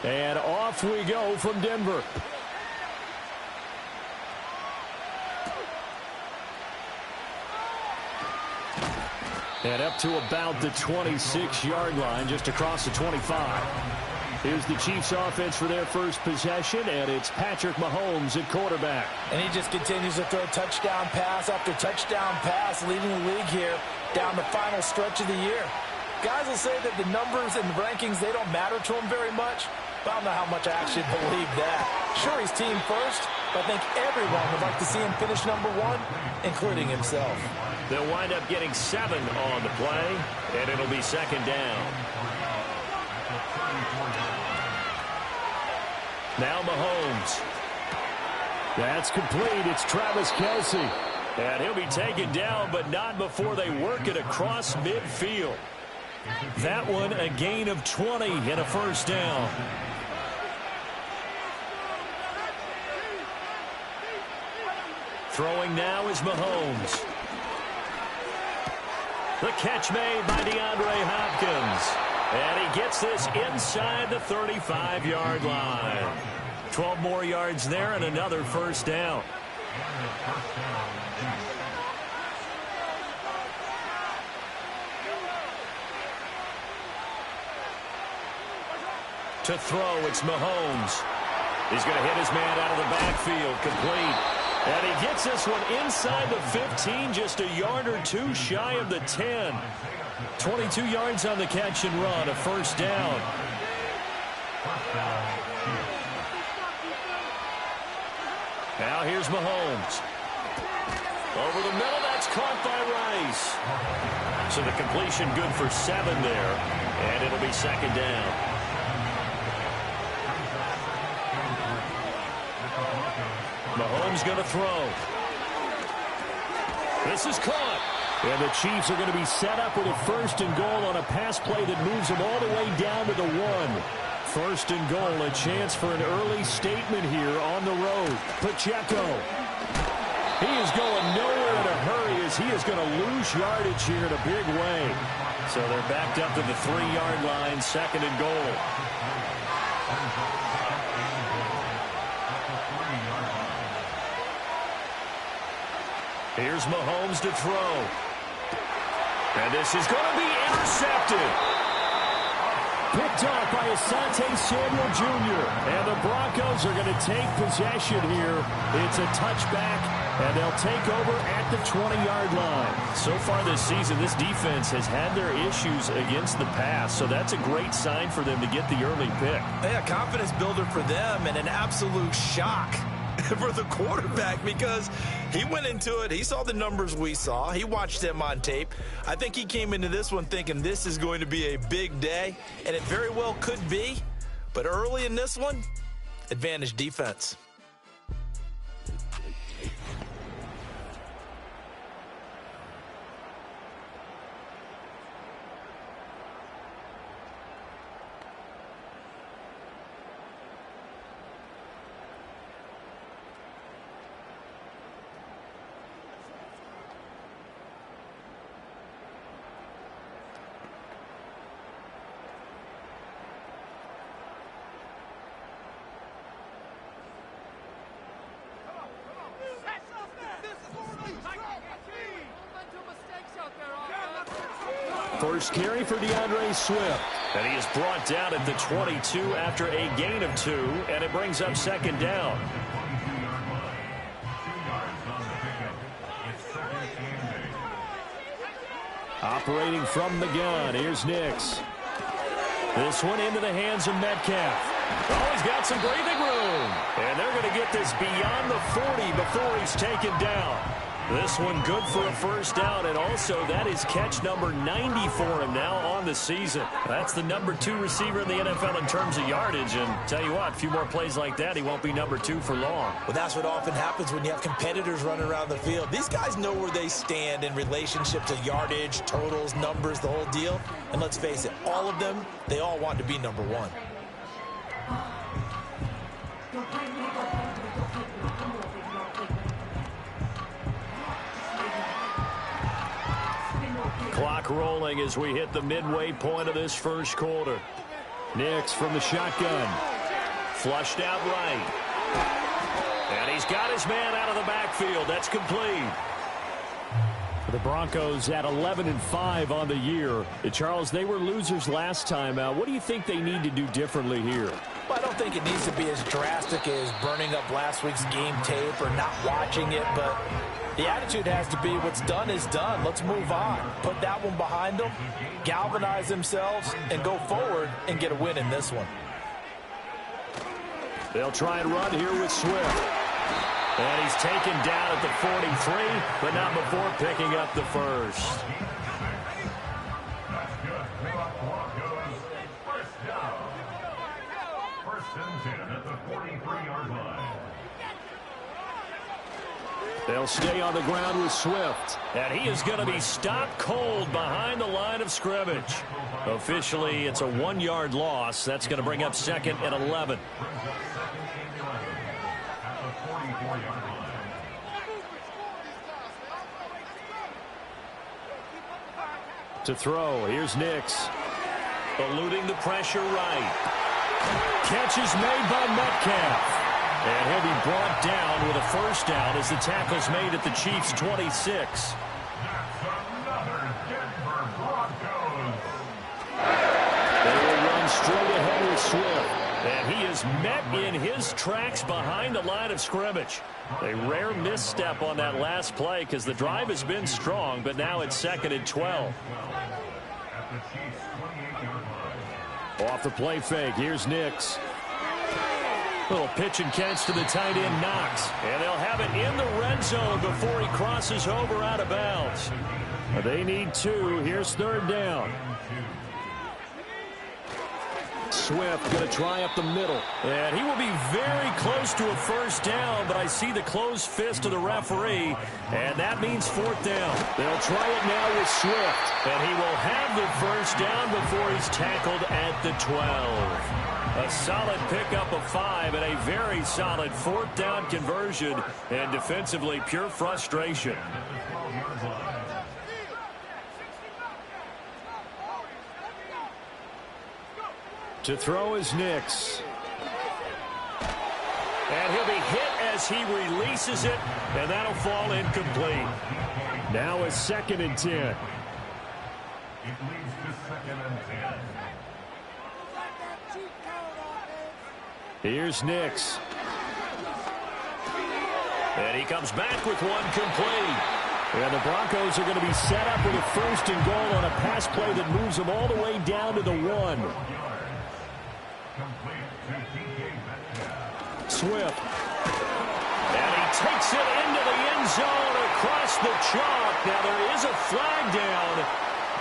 And off we go from Denver. And up to about the 26-yard line, just across the 25. Here's the Chiefs offense for their first possession, and it's Patrick Mahomes at quarterback. And he just continues to throw touchdown pass after touchdown pass, leading the league here down the final stretch of the year. Guys will say that the numbers and the rankings, they don't matter to him very much. But I don't know how much I actually believe that. Sure, he's team first, but I think everyone would like to see him finish number one, including himself. They'll wind up getting 7 on the play, and it'll be second down. Now Mahomes. That's complete. It's Travis Kelce. And he'll be taken down, but not before they work it across midfield. That one a gain of 20 and a first down. Throwing now is Mahomes. The catch made by DeAndre Hopkins. And he gets this inside the 35-yard line. 12 more yards there and another first down. To throw, it's Mahomes. He's going to hit his man out of the backfield, complete. And he gets this one inside the 15, just a yard or two shy of the 10. 22 yards on the catch and run, a first down. Now here's Mahomes. Over the middle, that's caught by Rice. So the completion good for 7 there, and it'll be second down. Mahomes going to throw. This is caught. And the Chiefs are going to be set up with a first and goal on a pass play that moves them all the way down to the 1. First and goal, a chance for an early statement here on the road. Pacheco. He is going nowhere in a hurry as he is going to lose yardage here in a big way. So they're backed up to the 3-yard line, second and goal. Here's Mahomes to throw. And this is going to be intercepted. Picked off by Asante Samuel Jr. And the Broncos are going to take possession here. It's a touchback, and they'll take over at the 20-yard line. So far this season, this defense has had their issues against the pass, so that's a great sign for them to get the early pick. Yeah, confidence builder for them and an absolute shock for the quarterback because he went into it. He saw the numbers we saw. He watched them on tape. I think he came into this one thinking this is going to be a big day, and it very well could be. But early in this one, advantage defense. First carry for DeAndre Swift. And he is brought down at the 22 after a gain of 2, and it brings up second down. Operating from the gun, here's Nix. This one into the hands of Metcalf. Oh, he's got some breathing room. And they're going to get this beyond the 40 before he's taken down. This one good for a first down, and also that is catch number 90 for him now on the season. That's the number 2 receiver in the NFL in terms of yardage, and tell you what, a few more plays like that, he won't be number 2 for long. Well, that's what often happens when you have competitors running around the field. These guys know where they stand in relationship to yardage, totals, numbers, the whole deal. And let's face it, all of them, they all want to be number 1. Clock rolling as we hit the midway point of this first quarter. Nix from the shotgun. Flushed out right. And he's got his man out of the backfield. That's complete. The Broncos at 11-5 on the year. Charles, they were losers last time out. What do you think they need to do differently here? Well, I don't think it needs to be as drastic as burning up last week's game tape or not watching it, but the attitude has to be what's done is done. Let's move on. Put that one behind them, galvanize themselves, and go forward and get a win in this one. They'll try and run here with Swift. And he's taken down at the 43, but not before picking up the first. They'll stay on the ground with Swift. And he is going to be stopped cold behind the line of scrimmage. Officially, it's a 1-yard loss. That's going to bring up second and 11. To throw, here's Nix. Eluding the pressure right. Catch is made by Metcalf. And he'll be brought down with a first down as the tackle's made at the Chiefs' 26. They will run straight ahead with Swift. And he is met in his tracks behind the line of scrimmage. A rare misstep on that last play because the drive has been strong, but now it's second and 12. Off the play fake, here's Nix. Little pitch and catch to the tight end, Knox. And they'll have it in the red zone before he crosses over out of bounds. They need 2. Here's third down. Swift going to try up the middle. And he will be very close to a first down, but I see the closed fist of the referee, and that means fourth down. They'll try it now with Swift, and he will have the first down before he's tackled at the 12. A solid pickup of 5 and a very solid fourth down conversion, and defensively pure frustration. To throw is Nix. And he'll be hit as he releases it, and that'll fall incomplete. Now a second and 10. It leads to second and 10. Here's Nix. And he comes back with one complete. And the Broncos are going to be set up with a first and goal on a pass play that moves them all the way down to the 1. Swift. And he takes it into the end zone across the chalk. Now there is a flag down,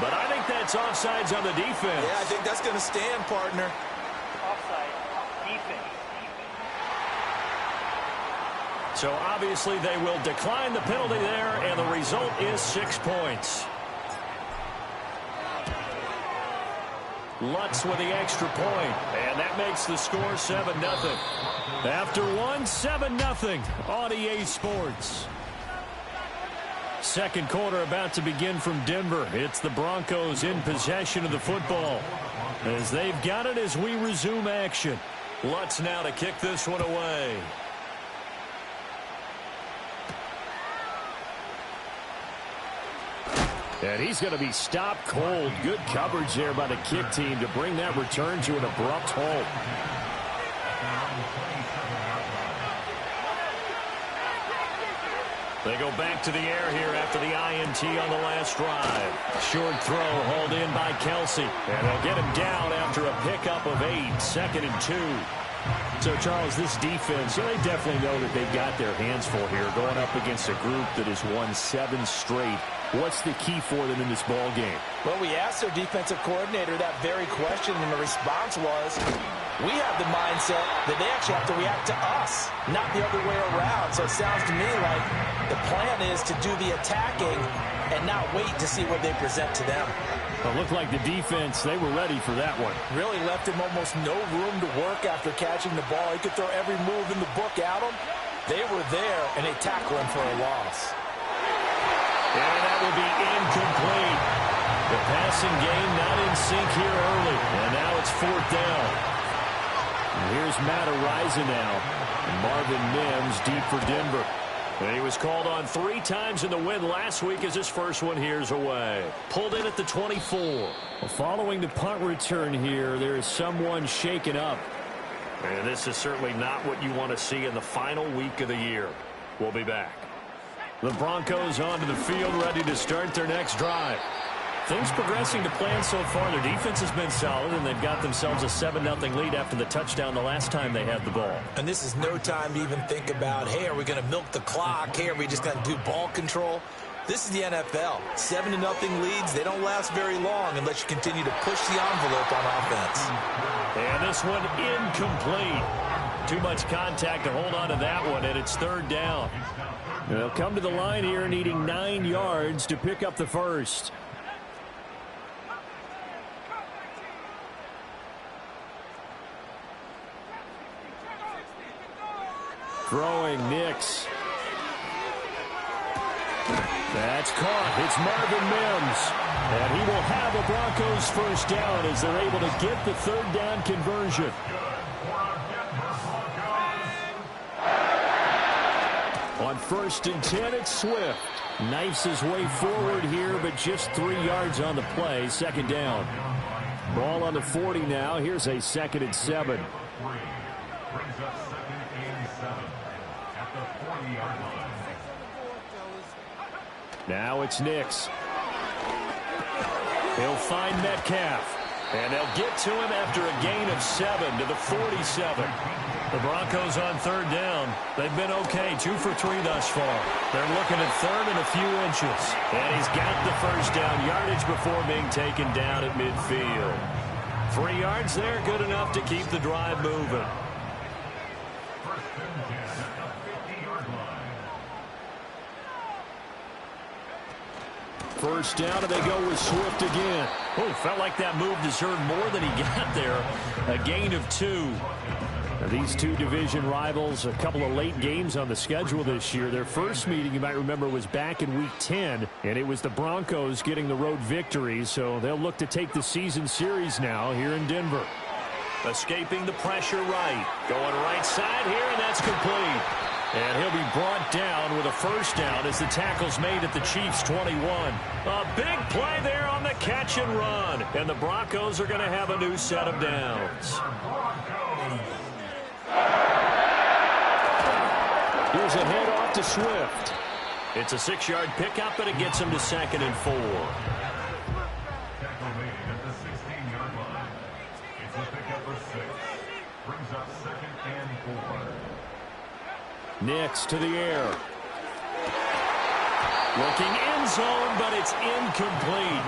but I think that's offsides on the defense. Yeah, I think that's going to stand, partner. Offside. Defense. So obviously they will decline the penalty there, and the result is 6 points. Lutz with the extra point, and that makes the score 7-0. After 7-0 on EA Sports. Second quarter about to begin from Denver. It's the Broncos in possession of the football as they've got it as we resume action. Lutz now to kick this one away. And he's going to be stopped cold. Good coverage there by the kick team to bring that return to an abrupt halt. They go back to the air here after the INT on the last drive. Short throw hauled in by Kelsey. And they'll get him down after a pickup of 8. Second and 2. So, Charles, this defense, they definitely know that they've got their hands full here going up against a group that has won 7 straight. What's the key for them in this ball game? Well, we asked their defensive coordinator that very question, and the response was, we have the mindset that they actually have to react to us, not the other way around. So it sounds to me like the plan is to do the attacking and not wait to see what they present to them. It looked like the defense, they were ready for that one. Really left him almost no room to work after catching the ball. He could throw every move in the book at him. They were there, and they tackled him for a loss. And that will be incomplete. The passing game not in sync here early. And now it's 4th down. And here's Matt Araiza now. And Marvin Mims deep for Denver. And he was called on 3 times in the win last week as his first one here's away. Pulled in at the 24. Well, following the punt return here, there is someone shaken up. And this is certainly not what you want to see in the final week of the year. We'll be back. The Broncos onto the field, ready to start their next drive. Things progressing to plan so far. Their defense has been solid, and they've got themselves a 7-0 lead after the touchdown the last time they had the ball. And this is no time to even think about, hey, are we going to milk the clock? Hey, are we just going to do ball control? This is the NFL. 7-0 leads, they don't last very long unless you continue to push the envelope on offense. And this one incomplete. Too much contact to hold on to that one, and it's 3rd down. They'll come to the line here needing 9 yards to pick up the first. Throwing Nix. That's caught. It's Marvin Mims. And he will have a Broncos first down as they're able to get the 3rd down conversion. On 1st and 10, it's Swift. Knifes his way forward here, but just 3 yards on the play. 2nd down. Ball on the 40 now. Here's a 2nd and 7. Now it's Nix. He'll find Metcalf. And they'll get to him after a gain of 7 to the 47. The Broncos on 3rd down. They've been okay, 2 for 3 thus far. They're looking at 3rd and a few inches. And he's got the first down yardage before being taken down at midfield. 3 yards there, good enough to keep the drive moving. First down, and they go with Swift again. Oh, felt like that move deserved more than he got there. A gain of 2. Now, these two division rivals, a couple of late games on the schedule this year. Their first meeting, you might remember, was back in Week 10, and it was the Broncos getting the road victory, so they'll look to take the season series now here in Denver. Escaping the pressure right. Going right side here, and that's complete. And he'll be brought down with a first down as the tackle's made at the Chiefs' 21. A big play there on the catch and run. And the Broncos are going to have a new set of downs. Here's a handoff to Swift. It's a 6-yard pickup, and it gets him to 2nd and 4. Nix to the air. Looking end zone, but it's incomplete.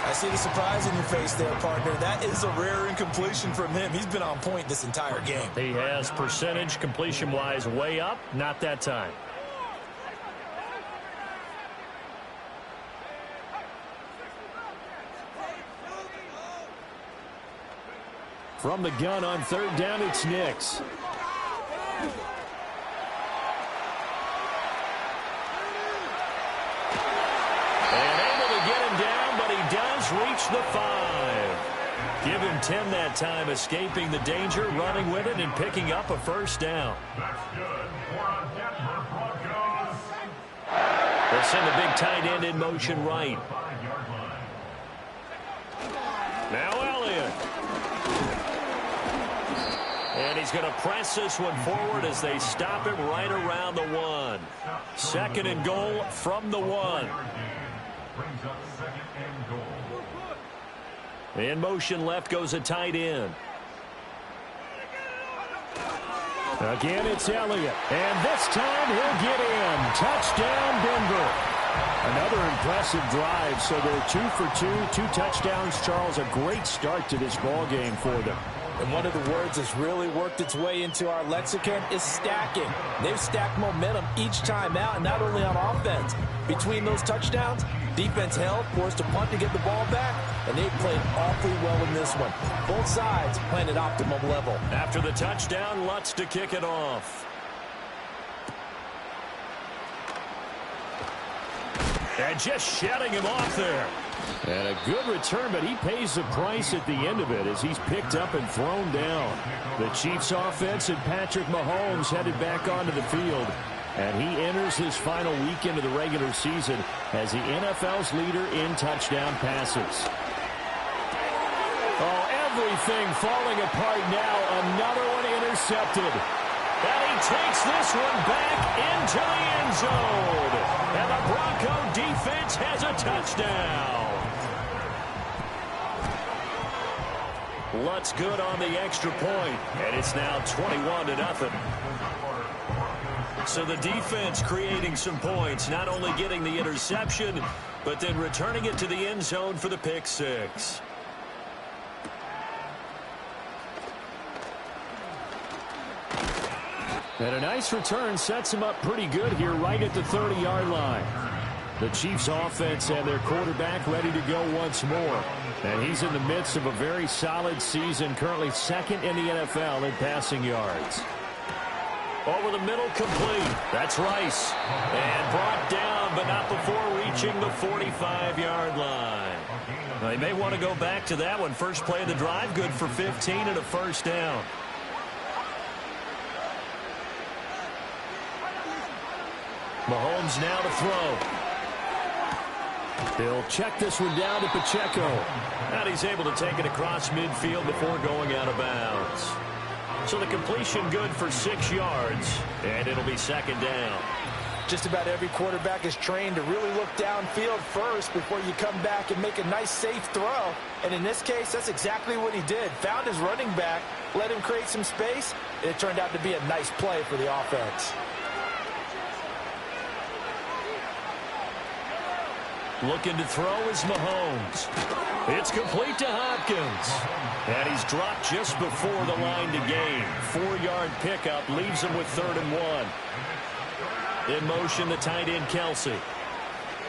I see the surprise in your face there, partner. That is a rare incompletion from him. He's been on point this entire game. He has percentage completion-wise way up. Not that time. From the gun on 3rd down, it's Nix. Reach the 5. Give him 10 that time, escaping the danger, running with it, and picking up a first down. They'll send the big tight end in motion right. Now Elliott. And he's going to press this one forward as they stop him right around the 1. 2nd and goal from the 1. In motion left goes a tight end. Again, it's Elliott. And this time he'll get in. Touchdown, Denver. Another impressive drive. So they're 2 for 2, 2 touchdowns. Charles, a great start to this ball game for them. And one of the words that's really worked its way into our lexicon is stacking. They've stacked momentum each time out, and not only on offense. Between those touchdowns, defense held, forced a punt to get the ball back, and they played awfully well in this one. Both sides playing at optimum level. After the touchdown, Lutz to kick it off. And just shutting him off there. And a good return, but he pays the price at the end of it as he's picked up and thrown down. The Chiefs offense and Patrick Mahomes headed back onto the field. And he enters this final weekend of the regular season as the NFL's leader in touchdown passes. Oh, everything falling apart now. Another one intercepted. And he takes this one back into the end zone. And the Bronco defense has a touchdown. Lutz good on the extra point, and it's now 21-0. So the defense creating some points, not only getting the interception, but then returning it to the end zone for the pick six. And a nice return sets him up pretty good here right at the 30-yard line. The Chiefs offense and their quarterback ready to go once more. And he's in the midst of a very solid season, currently second in the NFL in passing yards. Over the middle, complete. That's Rice. And brought down, but not before reaching the 45-yard line. Now, they may want to go back to that one. First play of the drive, good for 15 and a first down. Mahomes now to throw. He'll check this one down to Pacheco. And he's able to take it across midfield before going out of bounds. So the completion good for 6 yards, and it'll be second down. Just about every quarterback is trained to really look downfield first before you come back and make a nice, safe throw. And in this case, that's exactly what he did. Found his running back, let him create some space, and it turned out to be a nice play for the offense. Looking to throw is Mahomes. It's complete to Hopkins. And he's dropped just before the line to gain. 4-yard pickup leaves him with 3rd and 1. In motion, the tight end, Kelsey.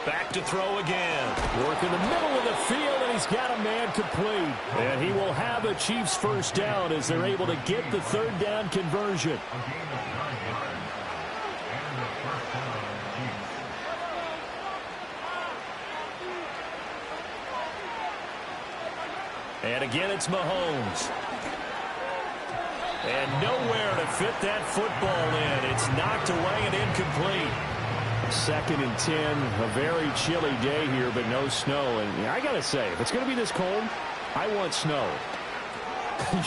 Back to throw again. Work in the middle of the field, and he's got a man complete. And he will have a Chiefs first down as they're able to get the 3rd down conversion. And again, it's Mahomes. And nowhere to fit that football in. It's knocked away and incomplete. 2nd and 10, a very chilly day here, but no snow. And I got to say, if it's going to be this cold, I want snow.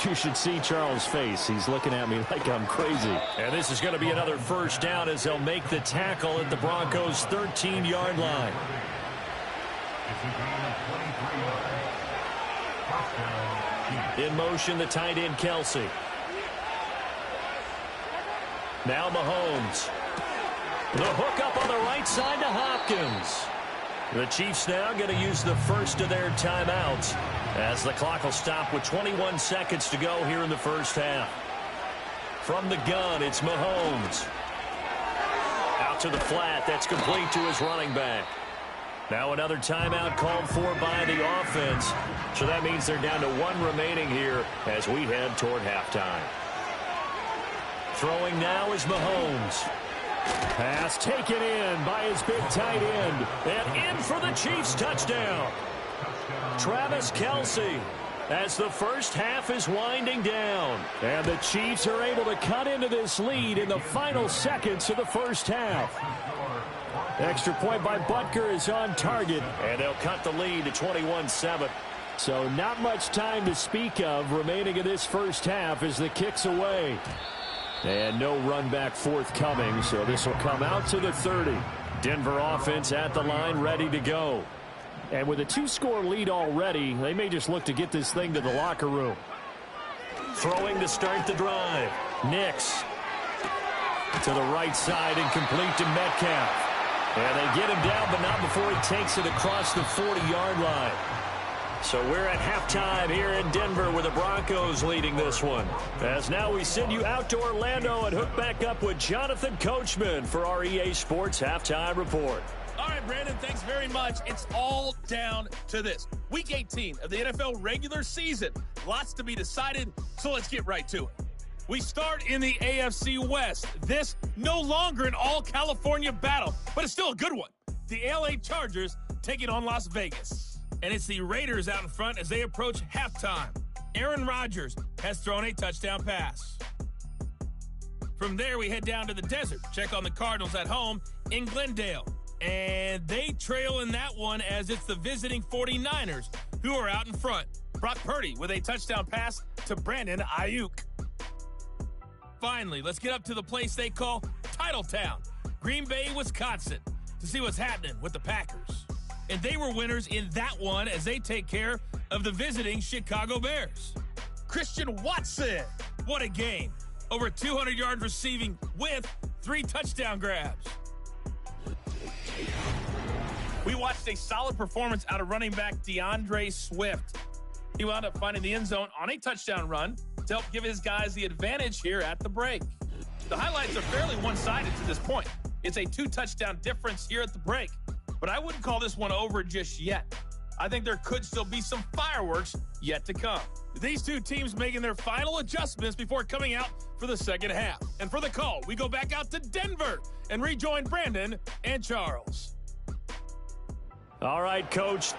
You should see Charles' face. He's looking at me like I'm crazy. And this is going to be another first down as they'll make the tackle at the Broncos' 13-yard line. In motion, the tight end, Kelsey. Now Mahomes. The hook up on the right side to Hopkins. The Chiefs now going to use the first of their timeouts as the clock will stop with 21 seconds to go here in the first half. From the gun, it's Mahomes. Out to the flat. That's complete to his running back. Now another timeout called for by the offense. So that means they're down to 1 remaining here as we head toward halftime. Throwing now is Mahomes. Pass taken in by his big tight end. And in for the Chiefs touchdown. Travis Kelce as the first half is winding down. And the Chiefs are able to cut into this lead in the final seconds of the first half. Extra point by Butker is on target. And they'll cut the lead to 21-7. So not much time to speak of remaining in this first half as the kick's away. And no run back forthcoming, so this will come out to the 30. Denver offense at the line, ready to go. And with a 2-score lead already, they may just look to get this thing to the locker room. Throwing to start the drive. Nix. To the right side and complete to Metcalf. And they get him down, but not before he takes it across the 40-yard line. So we're at halftime here in Denver with the Broncos leading this one. As now we send you out to Orlando and hook back up with Jonathan Coachman for our EA Sports Halftime Report. All right, Brandon, thanks very much. It's all down to this. Week 18 of the NFL regular season. Lots to be decided, so let's get right to it. We start in the AFC West. This no longer an all-California battle, but it's still a good one. The LA Chargers taking on Las Vegas. and it's the Raiders out in front as they approach halftime. Aaron Rodgers has thrown a touchdown pass. From there, we head down to the desert. Check on the Cardinals at home in Glendale. And they trail in that one as it's the visiting 49ers who are out in front. Brock Purdy with a touchdown pass to Brandon Ayuk. Finally, let's get up to the place they call Titletown, Green Bay, Wisconsin, to see what's happening with the Packers. And they were winners in that one as they take care of the visiting Chicago Bears. Christian Watson, what a game. Over 200 yards receiving with 3 touchdown grabs. We watched a solid performance out of running back DeAndre Swift. He wound up finding the end zone on a touchdown run to help give his guys the advantage here at the break. The highlights are fairly one-sided to this point. It's a 2-touchdown difference here at the break, but I wouldn't call this one over just yet. I think there could still be some fireworks yet to come. These two teams making their final adjustments before coming out for the second half. And for the call, we go back out to Denver and rejoin Brandon and Charles. All right, Coach.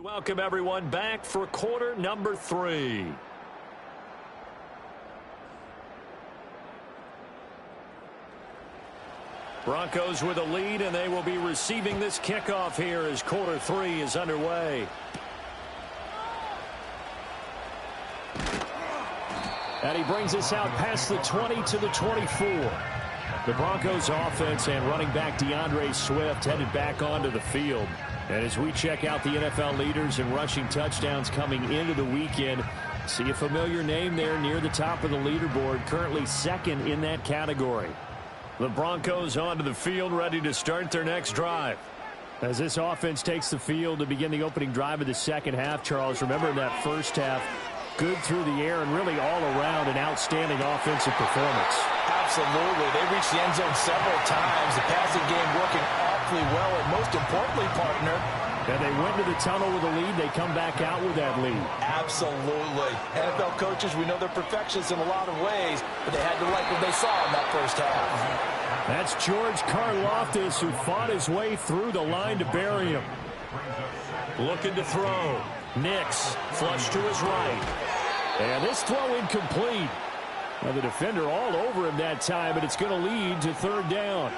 Welcome everyone back for quarter number 3. Broncos with a lead, and they will be receiving this kickoff here as quarter 3 is underway. And he brings us out past the 20 to the 24. The Broncos offense and running back DeAndre Swift headed back onto the field. And as we check out the NFL leaders in rushing touchdowns coming into the weekend, see a familiar name there near the top of the leaderboard, currently second in that category. The Broncos onto the field, ready to start their next drive. As this offense takes the field to begin the opening drive of the second half, Charles, remember in that first half, good through the air and really all around an outstanding offensive performance. Absolutely. They reached the end zone several times. The passing game working awfully well, and most importantly, partner, and they went to the tunnel with a lead. They come back out with that lead. Absolutely. NFL coaches, we know they're perfectionists in a lot of ways, but they had to like what they saw in that first half. That's George Karlaftis, who fought his way through the line to bury him. Looking to throw. Nix flush to his right. And this throw incomplete. Now the defender all over him that time, but it's going to lead to third down.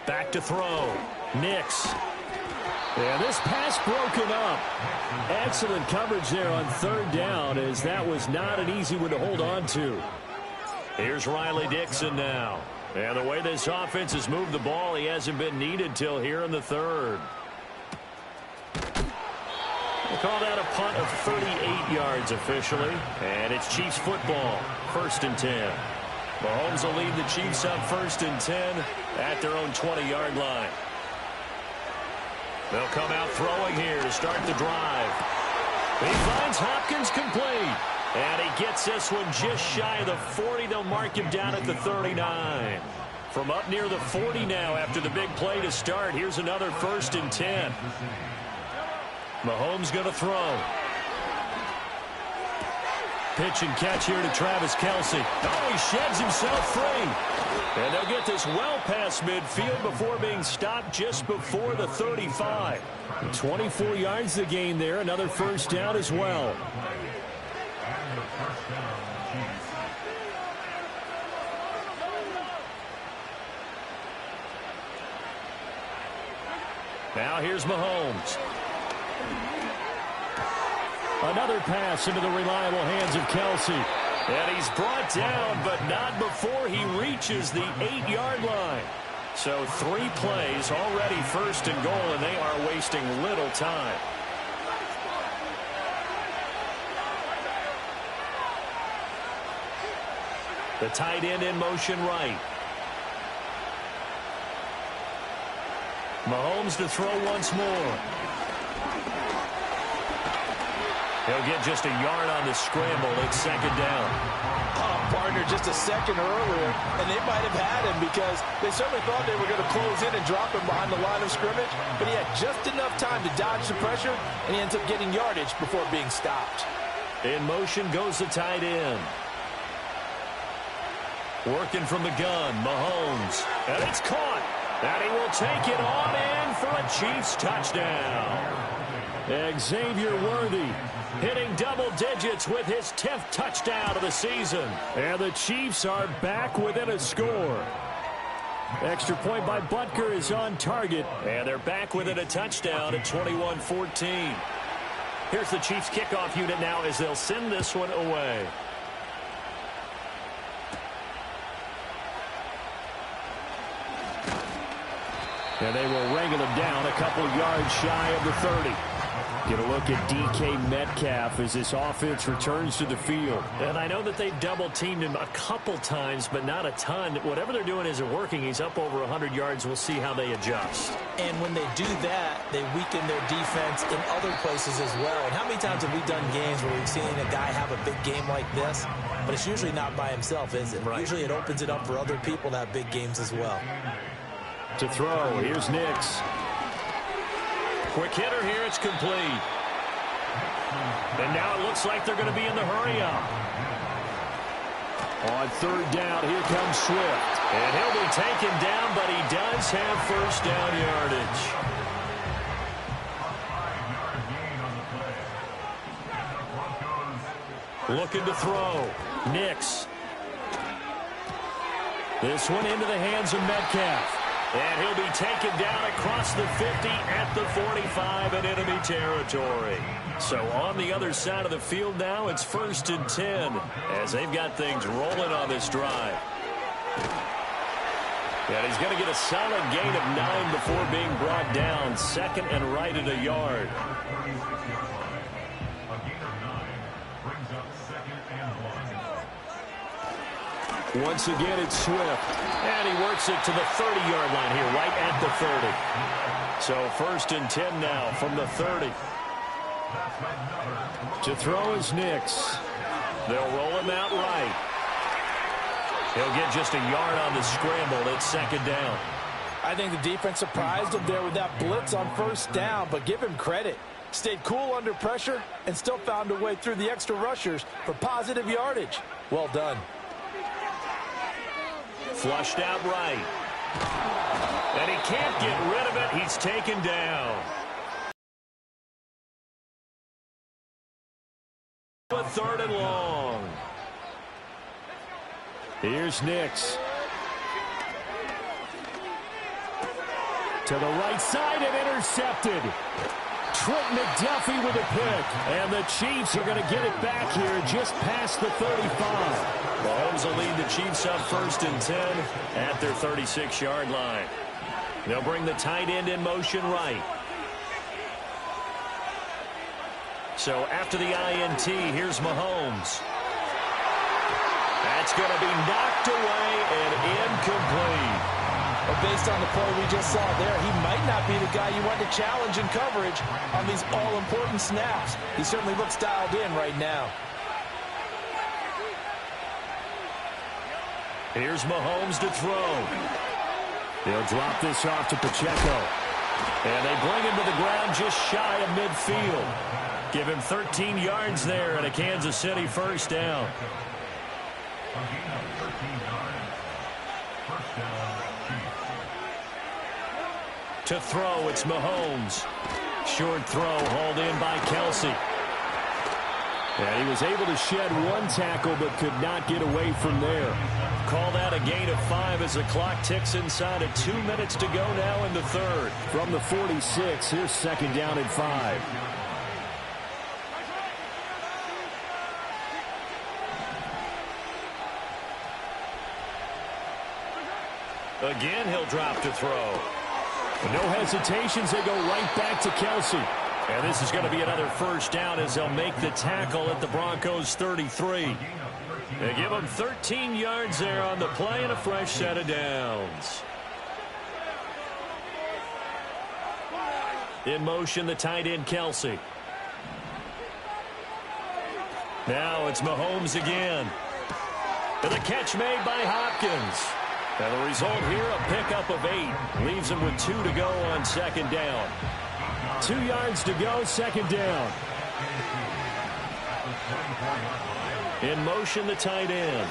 Back to throw. Nix. And this pass broken up. Excellent coverage there on third down, as that was not an easy one to hold on to. Here's Riley Dixon now. And the way this offense has moved the ball, he hasn't been needed till here in the third. We'll call that a punt of 38 yards officially. And it's Chiefs football, 1st and 10. Mahomes will lead the Chiefs up 1st and 10 at their own 20-yard line. They'll come out throwing here to start the drive. He finds Hopkins complete. And he gets this one just shy of the 40. They'll mark him down at the 39. From up near the 40 now after the big play to start. Here's another 1st and 10. Mahomes going to throw. Pitch and catch here to Travis Kelce. Oh, he sheds himself free. And they'll get this well past midfield before being stopped just before the 35. 24 yards the gain there. Another first down as well. Now here's Mahomes. Another pass into the reliable hands of Kelce. And he's brought down, but not before he reaches the 8-yard line. So 3 plays, already 1st and goal, and they are wasting little time. The tight end in motion right. Mahomes to throw once more. He'll get just a yard on the scramble. It's 2nd down. Partner, just a second earlier, and they might have had him because they certainly thought they were going to close in and drop him behind the line of scrimmage, but he had just enough time to dodge the pressure, and he ends up getting yardage before being stopped. In motion goes the tight end. Working from the gun, Mahomes. And it's caught. And he will take it on in for a Chiefs touchdown. Xavier Worthy hitting double digits with his 10th touchdown of the season. And the Chiefs are back within a score. Extra point by Butker is on target. And they're back within a touchdown at 21-14. Here's the Chiefs kickoff unit now as they'll send this one away. And they will wrangle him down a couple yards shy of the 30. Get a look at DK Metcalf as this offense returns to the field. And I know that they've double-teamed him a couple times, but not a ton. Whatever they're doing isn't working. He's up over 100 yards. We'll see how they adjust. And when they do that, they weaken their defense in other places as well. And how many times have we done games where we've seen a guy have a big game like this? But it's usually not by himself, is it? Right. Usually it opens it up for other people to have big games as well. To throw, here's Nix. Quick hitter here, it's complete. And now it looks like they're going to be in the hurry-up. On third down, here comes Swift. And he'll be taken down, but he does have first down yardage. Looking to throw. Nix. This one into the hands of Metcalf. And he'll be taken down across the 50 at the 45 in enemy territory. So on the other side of the field now, it's 1st and 10 as they've got things rolling on this drive. And he's going to get a solid gain of 9 before being brought down. 2nd and right at a yard. Once again, it's Swift. And he works it to the 30-yard line here, right at the 30. So 1st and 10 now from the 30. To throw is Nix. They'll roll him out right. He'll get just a yard on the scramble. It's 2nd down. I think the defense surprised him there with that blitz on 1st down, but give him credit. Stayed cool under pressure and still found a way through the extra rushers for positive yardage. Well done. Flushed out right. And he can't get rid of it. He's taken down. A 3rd and long. Here's Nix. To the right side and intercepted. Trent McDuffie with a pick. And the Chiefs are going to get it back here just past the 35. Mahomes will lead the Chiefs up 1st and 10 at their 36-yard line. They'll bring the tight end in motion right. So after the INT, here's Mahomes. That's going to be knocked away and incomplete. Well, based on the play we just saw there, he might not be the guy you want to challenge in coverage on these all-important snaps. He certainly looks dialed in right now. Here's Mahomes to throw. They'll drop this off to Pacheco. And they bring him to the ground just shy of midfield. Give him 13 yards there and a Kansas City 1st down. To throw, it's Mahomes. Short throw hauled in by Kelsey. And he was able to shed one tackle but could not get away from there. Call that a gain of 5 as the clock ticks inside of 2 minutes to go now in the 3rd. From the 46, here's 2nd down and 5. Again, he'll drop to throw. No hesitations, they go right back to Kelsey. And this is going to be another 1st down as they'll make the tackle at the Broncos 33. They give them 13 yards there on the play and a fresh set of downs. In motion, the tight end, Kelsey. Now it's Mahomes again. And the catch made by Hopkins. And the result here, a pickup of 8. Leaves him with 2 to go on 2nd down. 2 yards to go, 2nd down. In motion, the tight end.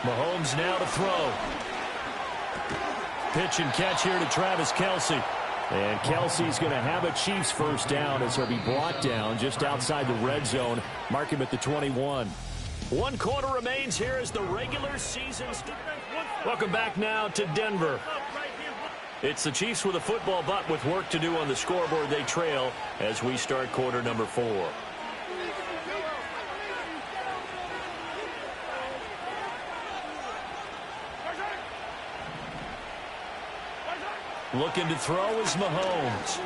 Mahomes now to throw. Pitch and catch here to Travis Kelsey. And Kelsey's going to have a Chiefs 1st down as he'll be brought down just outside the red zone. Mark him at the 21. 1 quarter remains here as the regular season starts. Welcome back now to Denver. It's the Chiefs with a football, but with work to do on the scoreboard. They trail as we start quarter number 4. Looking to throw is Mahomes.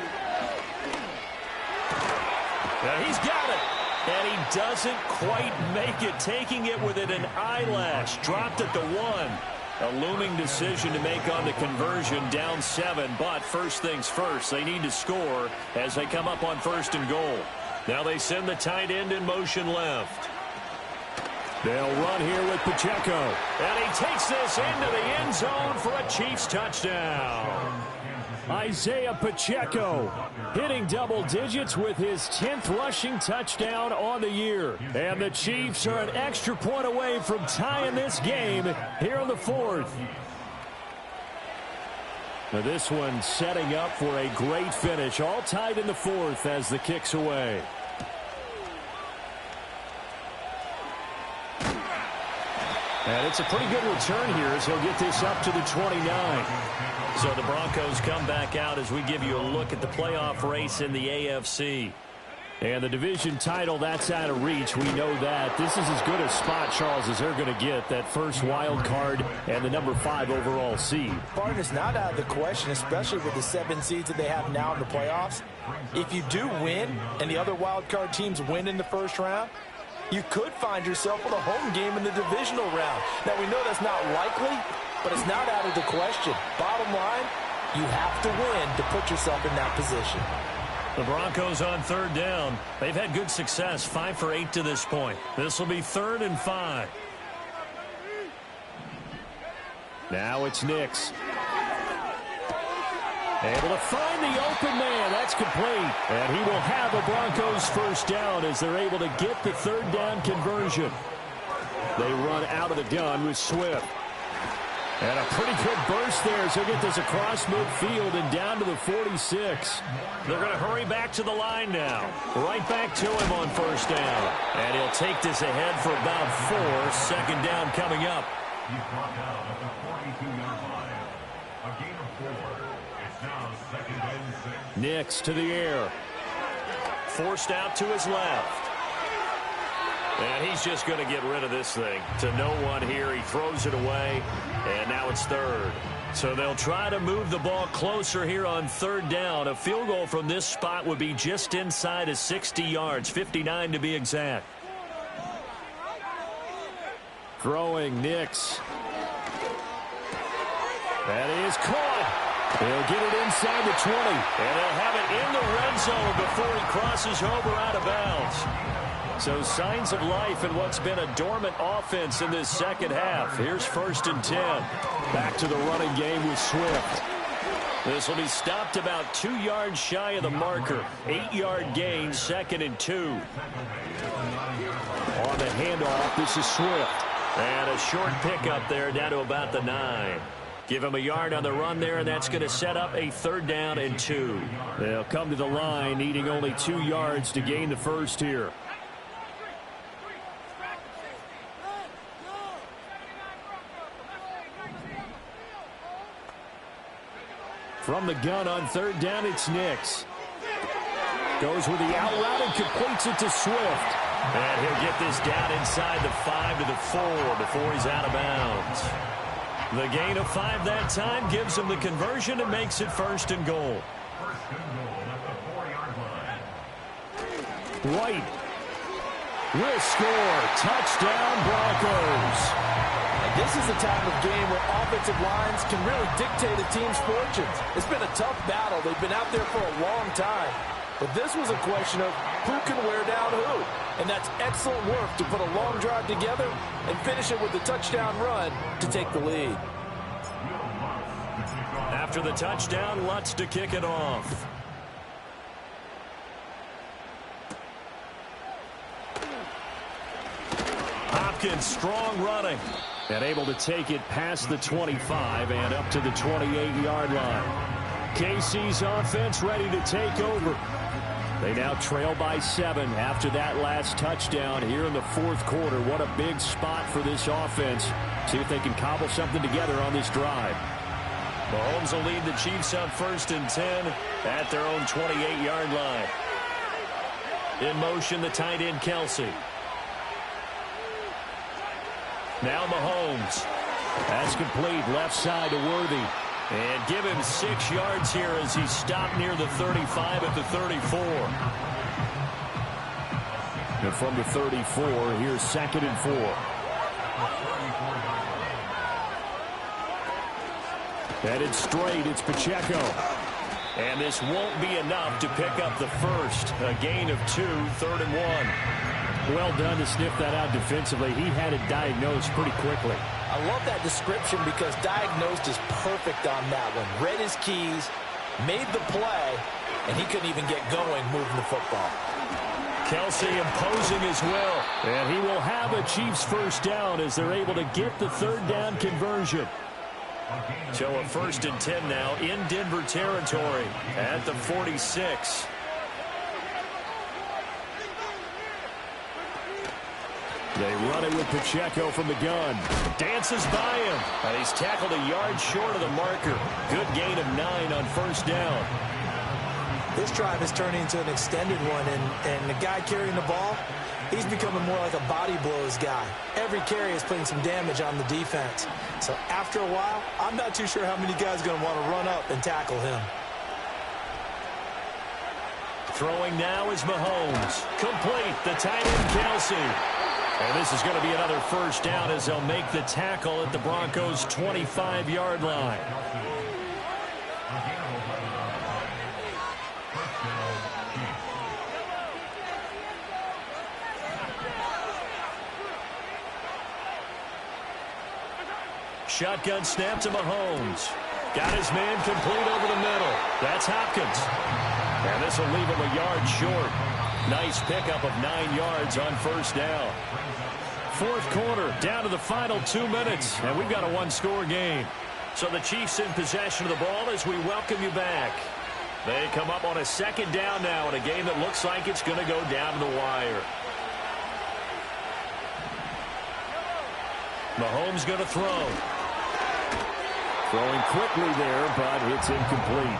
Now he's got it. And he doesn't quite make it, taking it within an eyelash. Dropped at the 1. A looming decision to make on the conversion, down 7. But first things first, they need to score as they come up on 1st and goal. Now they send the tight end in motion left. They'll run here with Pacheco. And he takes this into the end zone for a Chiefs touchdown. Isaiah Pacheco hitting double digits with his 10th rushing touchdown on the year. And the Chiefs are an extra point away from tying this game here in the fourth. Now this one setting up for a great finish, all tied in the fourth as the kick's away. And it's a pretty good return here as he'll get this up to the 29. So the Broncos come back out as we give you a look at the playoff race in the AFC. And the division title, that's out of reach. We know that. This is as good a spot, Charles, as they're going to get. That first wild card and the number 5 overall seed. Barton is not out of the question, especially with the 7 seeds that they have now in the playoffs. If you do win and the other wild card teams win in the first round, you could find yourself with a home game in the divisional round. Now, we know that's not likely, but it's not out of the question. Bottom line, you have to win to put yourself in that position. The Broncos on third down. They've had good success, 5 for 8 to this point. This will be 3rd and 5. Now it's Nix. Able to find the open man. That's complete. And he will have a Broncos first down as they're able to get the third down conversion. They run out of the gun with Swift. And a pretty good burst there as he'll get this across midfield and down to the 46. They're going to hurry back to the line now. Right back to him on first down. And he'll take this ahead for about 4. Second down coming up. He's brought down at the 42-yard line. A gain of 4. It's now 2nd and 6. Nix to the air. Forced out to his left. And he's just going to get rid of this thing. To no one here. He throws it away. And now it's 3rd. So they'll try to move the ball closer here on 3rd down. A field goal from this spot would be just inside of 60 yards. 59 to be exact. Throwing Nix. That is caught. They'll get it inside the 20. And they'll have it in the red zone before he crosses over out of bounds. So signs of life in what's been a dormant offense in this second half. Here's 1st and 10. Back to the running game with Swift. This will be stopped about 2 yards shy of the marker. 8-yard gain, 2nd and 2. On the handoff, this is Swift. And a short pickup there down to about the 9. Give him a yard on the run there, and that's going to set up a 3rd down and 2. They'll come to the line, needing only 2 yards to gain the first here. From the gun on 3rd down, it's Nix. Goes with the out route and completes it to Swift. And he'll get this down inside the 5 to the 4 before he's out of bounds. The gain of 5 that time gives him the conversion and makes it 1st and goal. 1st and goal at the 4-yard line. White will score. Touchdown, Broncos. And this is a time of game where offensive lines can really dictate a team's fortunes. It's been a tough battle. They've been out there for a long time. But this was a question of who can wear down who. And that's excellent work to put a long drive together and finish it with a touchdown run to take the lead. After the touchdown, Lutz to kick it off. Hopkins strong running. And able to take it past the 25 and up to the 28-yard line. KC's offense ready to take over. They now trail by 7 after that last touchdown here in the 4th quarter. What a big spot for this offense. See if they can cobble something together on this drive. Mahomes will lead the Chiefs on 1st and 10 at their own 28-yard line. In motion, the tight end, Kelsey. Now Mahomes. That's complete. Left side to Worthy. And give him 6 yards here as he stopped near the 35 at the 34. And from the 34, here's 2nd and 4. Headed straight, it's Pacheco. And this won't be enough to pick up the first. A gain of 2, 3rd and 1. Well done to sniff that out defensively. He had it diagnosed pretty quickly. I love that description because diagnosed is perfect on that one. Read his keys, made the play, and he couldn't even get going moving the football. Kelsey imposing his will. And he will have a Chiefs first down as they're able to get the third down conversion. So a 1st and 10 now in Denver territory at the 46. They run it with Pacheco from the gun. Dances by him. And he's tackled a yard short of the marker. Good gain of 9 on first down. This drive is turning into an extended one, and the guy carrying the ball, he's becoming more like a body blows guy. Every carry is putting some damage on the defense. So after a while, I'm not too sure how many guys are going to want to run up and tackle him. Throwing now is Mahomes. Complete. The tight end, Kelsey. And this is going to be another first down as they'll make the tackle at the Broncos' 25-yard line. Shotgun snap to Mahomes. Got his man complete over the middle. That's Hopkins. And this will leave him a yard short. Nice pickup of 9 yards on first down. Fourth quarter, down to the final 2 minutes, and we've got a one-score game. So the Chiefs in possession of the ball as we welcome you back. They come up on a second down now in a game that looks like it's going to go down to the wire. Mahomes going to throw. Throwing quickly there, but it's incomplete.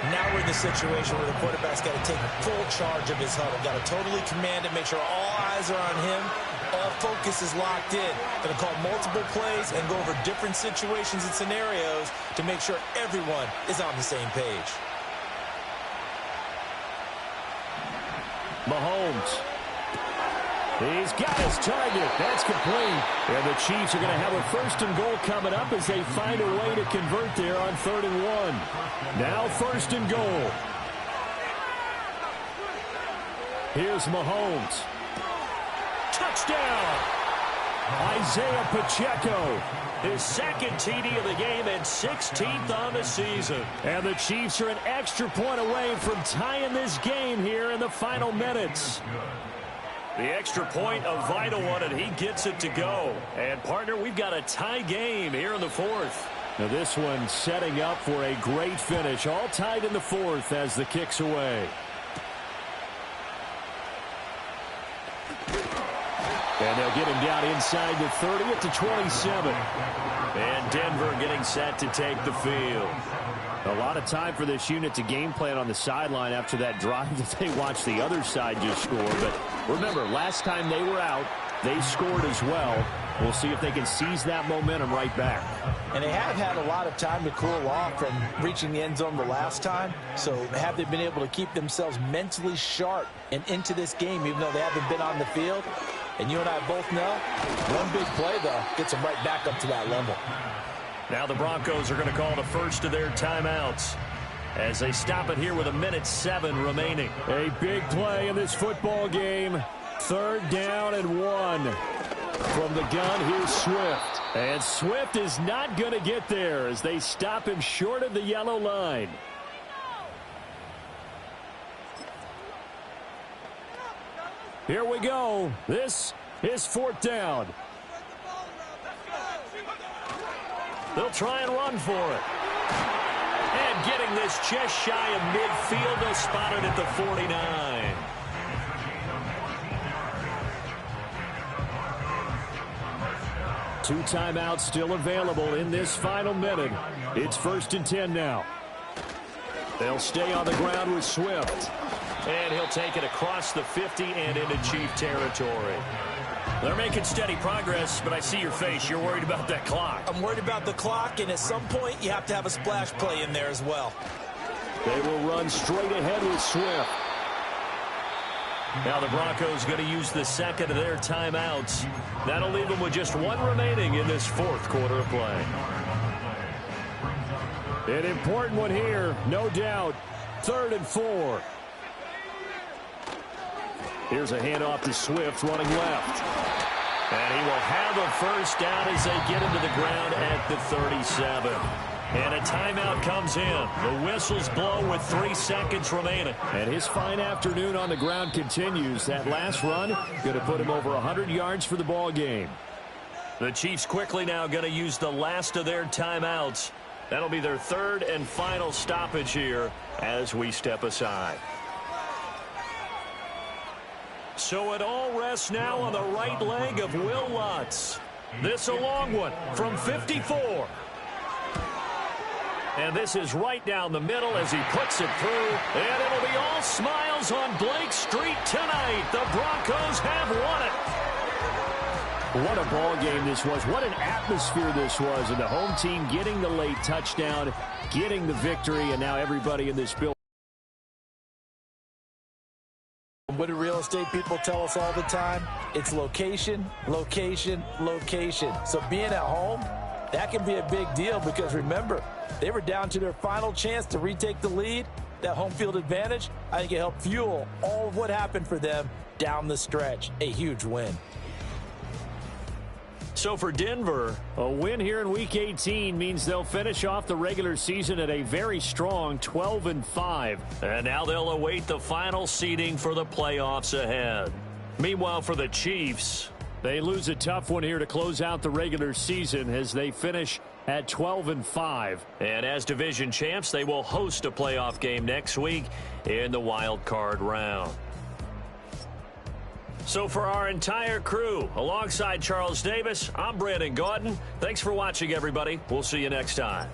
Now we're in the situation where the quarterback's got to take full charge of his huddle. Got to totally command it, make sure all eyes are on him. All focus is locked in. Going to call multiple plays and go over different situations and scenarios to make sure everyone is on the same page. Mahomes. He's got his target. That's complete. And the Chiefs are going to have a 1st and goal coming up as they find a way to convert there on 3rd and 1. Now 1st and goal. Here's Mahomes. Touchdown! Isaiah Pacheco. His second TD of the game and 16th on the season. And the Chiefs are an extra point away from tying this game here in the final minutes. The extra point, a vital one, and he gets it to go. And, partner, we've got a tie game here in the 4th. Now this one setting up for a great finish. All tied in the 4th as the kick's away. And they'll get him down inside the 30 at the 27. And Denver getting set to take the field. A lot of time for this unit to game plan on the sideline after that drive that they watched the other side just score. But remember, last time they were out, they scored as well. We'll see if they can seize that momentum right back. And they have had a lot of time to cool off from reaching the end zone the last time. So have they been able to keep themselves mentally sharp and into this game, even though they haven't been on the field? And you and I both know, one big play, though, gets them right back up to that level. Now the Broncos are going to call the first of their timeouts as they stop it here with 1:07 remaining. A big play in this football game. 3rd down and 1. From the gun, here's Swift. And Swift is not going to get there as they stop him short of the yellow line. Here we go. This is 4th down. They'll try and run for it. And getting this just shy of midfield, they'll spot it at the 49. Two timeouts still available in this final minute. It's 1st and 10 now. They'll stay on the ground with Swift. And he'll take it across the 50 and into Chief territory. They're making steady progress, but I see your face. You're worried about that clock. I'm worried about the clock, and at some point, you have to have a splash play in there as well. They will run straight ahead with Swift. Now the Broncos going to use the second of their timeouts. That'll leave them with just one remaining in this 4th quarter of play. An important one here, no doubt. 3rd and 4. Here's a handoff to Swift running left. And he will have a first down as they get into the ground at the 37. And a timeout comes in. The whistles blow with 3 seconds remaining. And his fine afternoon on the ground continues. That last run going to put him over 100 yards for the ball game. The Chiefs quickly now going to use the last of their timeouts. That'll be their 3rd and final stoppage here as we step aside. So it all rests now on the right leg of Will Lutz. This a long one from 54. And this is right down the middle as he puts it through. And it'll be all smiles on Blake Street tonight. The Broncos have won it. What a ball game this was. What an atmosphere this was. And the home team getting the late touchdown, getting the victory, and now everybody in this building. What do real estate people tell us all the time? It's location, location, location. So being at home, that can be a big deal because remember, they were down to their final chance to retake the lead. That home field advantage, I think it helped fuel all of what happened for them down the stretch. A huge win. So for Denver, a win here in Week 18 means they'll finish off the regular season at a very strong 12-5. And now they'll await the final seeding for the playoffs ahead. Meanwhile, for the Chiefs, they lose a tough one here to close out the regular season as they finish at 12-5. And as division champs, they will host a playoff game next week in the wild card round. So for our entire crew, alongside Charles Davis, I'm Brandon Gaudin. Thanks for watching, everybody. We'll see you next time.